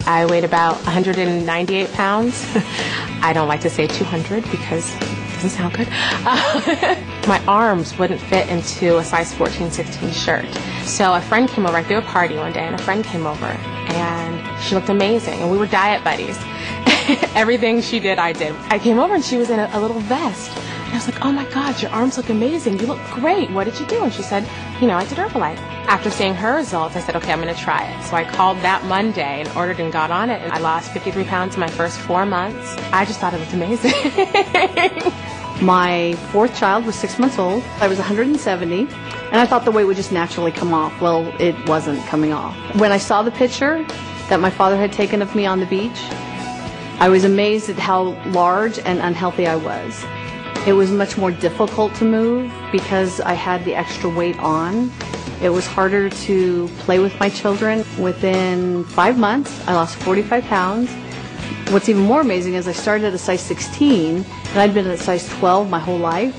I weighed about 198 pounds. I don't like to say 200 because it doesn't sound good. My arms wouldn't fit into a size 14, 16 shirt. So a friend came over. I threw a party one day, and a friend came over, and she looked amazing, and we were diet buddies. Everything she did, I did. I came over, and she was in a little vest. And I was like, oh my God, your arms look amazing. You look great. What did you do? And she said, I did Herbalife. After seeing her results, I said, okay, I'm going to try it. So I called that Monday and ordered and got on it. And I lost 53 pounds in my first 4 months. I just thought it looked amazing. My fourth child was 6 months old. I was 170, and I thought the weight would just naturally come off. Well, it wasn't coming off. When I saw the picture that my father had taken of me on the beach, I was amazed at how large and unhealthy I was. It was much more difficult to move because I had the extra weight on. It was harder to play with my children. Within 5 months, I lost 45 pounds. What's even more amazing is I started at a size 16, and I'd been at a size 12 my whole life.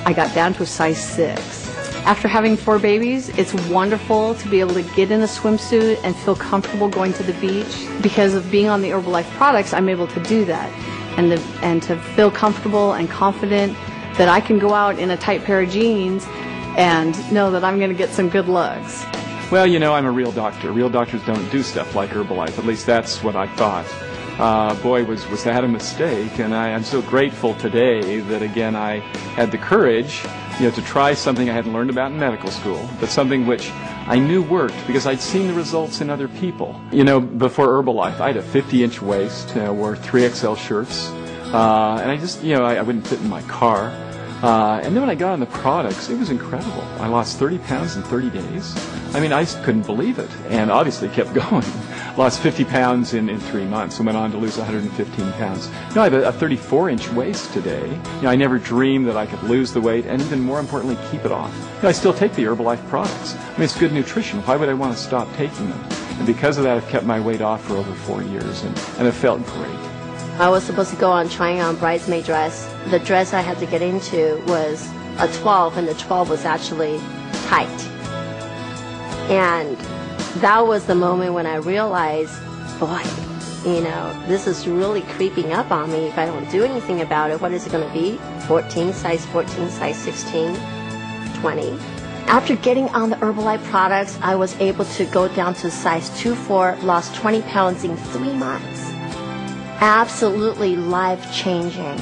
I got down to a size 6. After having 4 babies, it's wonderful to be able to get in a swimsuit and feel comfortable going to the beach. Because of being on the Herbalife products, I'm able to do that. And to feel comfortable and confident that I can go out in a tight pair of jeans and know that I'm going to get some good looks. Well, I'm a real doctor. Real doctors don't do stuff like Herbalife. At least that's what I thought. Boy, was that a mistake, and I'm so grateful today that, again, I had the courage, to try something I hadn't learned about in medical school, but something which I knew worked because I'd seen the results in other people. Before Herbalife, I had a 50-inch waist, wore 3XL shirts, and I just, I wouldn't fit in my car. And then when I got on the products, it was incredible. I lost 30 pounds in 30 days. I couldn't believe it, and obviously kept going. Lost 50 pounds in 3 months and went on to lose 115 pounds. I have a 34-inch waist today. I never dreamed that I could lose the weight and, even more importantly, keep it off. I still take the Herbalife products. It's good nutrition. Why would I want to stop taking them? And because of that, I've kept my weight off for over 4 years, and it felt great. I was supposed to go on trying on bridesmaid dress. The dress I had to get into was a 12, and the 12 was actually tight. And that was the moment when I realized, boy, this is really creeping up on me. If I don't do anything about it, what is it going to be? 14, size 16, 20. After getting on the Herbalife products, I was able to go down to size 2-4, lost 20 pounds in 3 months. Absolutely life-changing.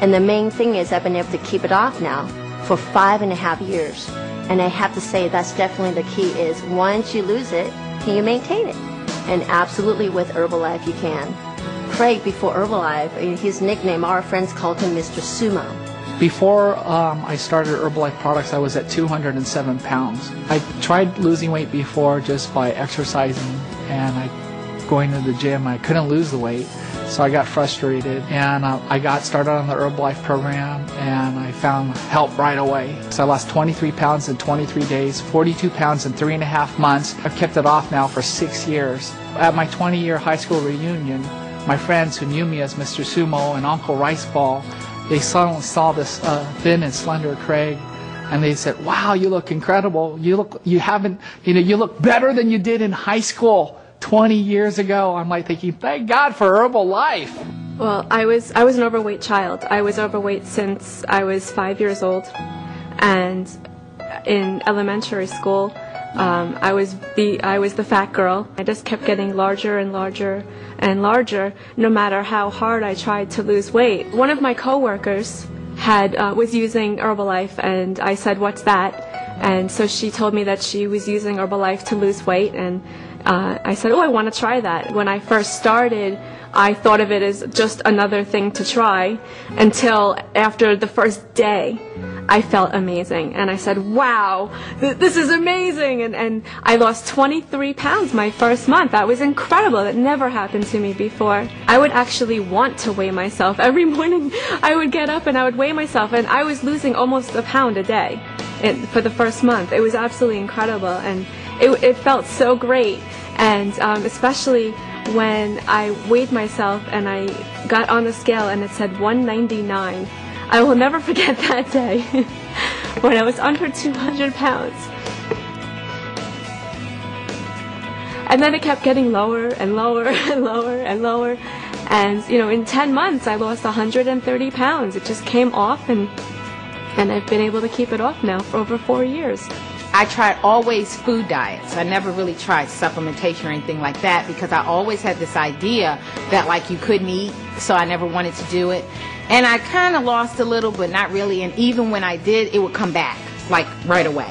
And the main thing is I've been able to keep it off now for 5.5 years. And I have to say that's definitely the key is once you lose it, can you maintain it? And absolutely with Herbalife you can. Craig, before Herbalife, his nickname, our friends called him Mr. Sumo. Before I started Herbalife products, I was at 207 pounds. I tried losing weight before just by exercising and going to the gym. I couldn't lose the weight. So I got frustrated, and I got started on the Herbalife program, and I found help right away. So I lost 23 pounds in 23 days, 42 pounds in 3.5 months. I've kept it off now for 6 years. At my 20-year high school reunion, my friends who knew me as Mr. Sumo and Uncle Rice Ball, they suddenly saw this thin and slender Craig, and they said, "Wow, you look incredible. You look better than you did in high school 20 years ago." I'm like thinking, thank God for Herbalife. Well, I was an overweight child. I was overweight since I was 5 years old, and in elementary school, I was the fat girl. I just kept getting larger and larger and larger, no matter how hard I tried to lose weight. One of my coworkers was using Herbalife, and I said, "What's that?" And so she told me that she was using Herbalife to lose weight, and I said, "Oh, I want to try that." When I first started, I thought of it as just another thing to try until after the first day, I felt amazing. And I said, "Wow, this is amazing." And I lost 23 pounds my first month. That was incredible. That never happened to me before. I would actually want to weigh myself. Every morning I would get up and I would weigh myself, and I was losing almost a pound a day for the first month. It was absolutely incredible, and it felt so great. And especially when I weighed myself and I got on the scale and it said 199. I will never forget that day when I was under 200 pounds. And then it kept getting lower and lower and lower and lower. And, in 10 months, I lost 130 pounds. It just came off, and I've been able to keep it off now for over 4 years. I tried always food diets. I never really tried supplementation or anything like that because I always had this idea that like you couldn't eat, so I never wanted to do it. And I kind of lost a little, but not really. And even when I did, it would come back like right away.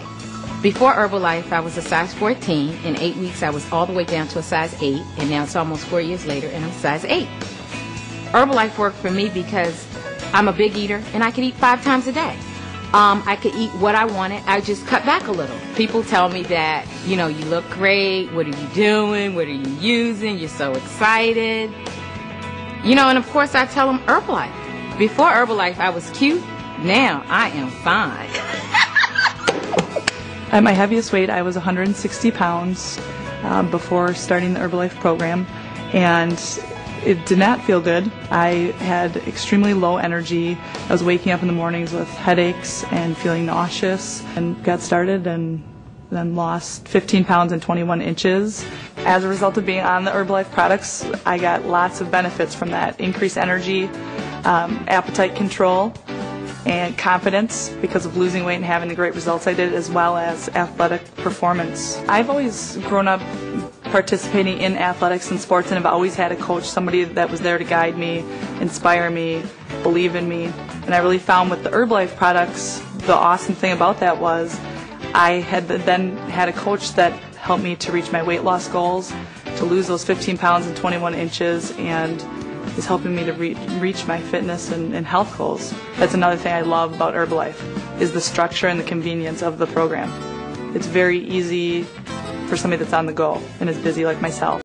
Before Herbalife, I was a size 14. In 8 weeks, I was all the way down to a size 8. And now it's almost 4 years later, and I'm size 8. Herbalife worked for me because I'm a big eater, and I could eat 5 times a day. I could eat what I wanted. I just cut back a little. People tell me that, you look great. What are you doing? What are you using? You're so excited. And of course I tell them Herbalife. Before Herbalife, I was cute. Now I am fine. At my heaviest weight, I was 160 pounds before starting the Herbalife program, and it did not feel good. I had extremely low energy. I was waking up in the mornings with headaches and feeling nauseous, and got started and then lost 15 pounds and 21 inches. As a result of being on the Herbalife products, I got lots of benefits from that. Increased energy, appetite control, and confidence because of losing weight and having the great results I did, as well as athletic performance. I've always grown up participating in athletics and sports, and I've always had a coach, somebody that was there to guide me, inspire me, believe in me. And I really found with the Herbalife products, the awesome thing about that was I had then had a coach that helped me to reach my weight loss goals, to lose those 15 pounds and 21 inches, and is helping me to reach my fitness and health goals. That's another thing I love about Herbalife, is the structure and the convenience of the program. It's very easy for somebody that's on the go and is busy like myself.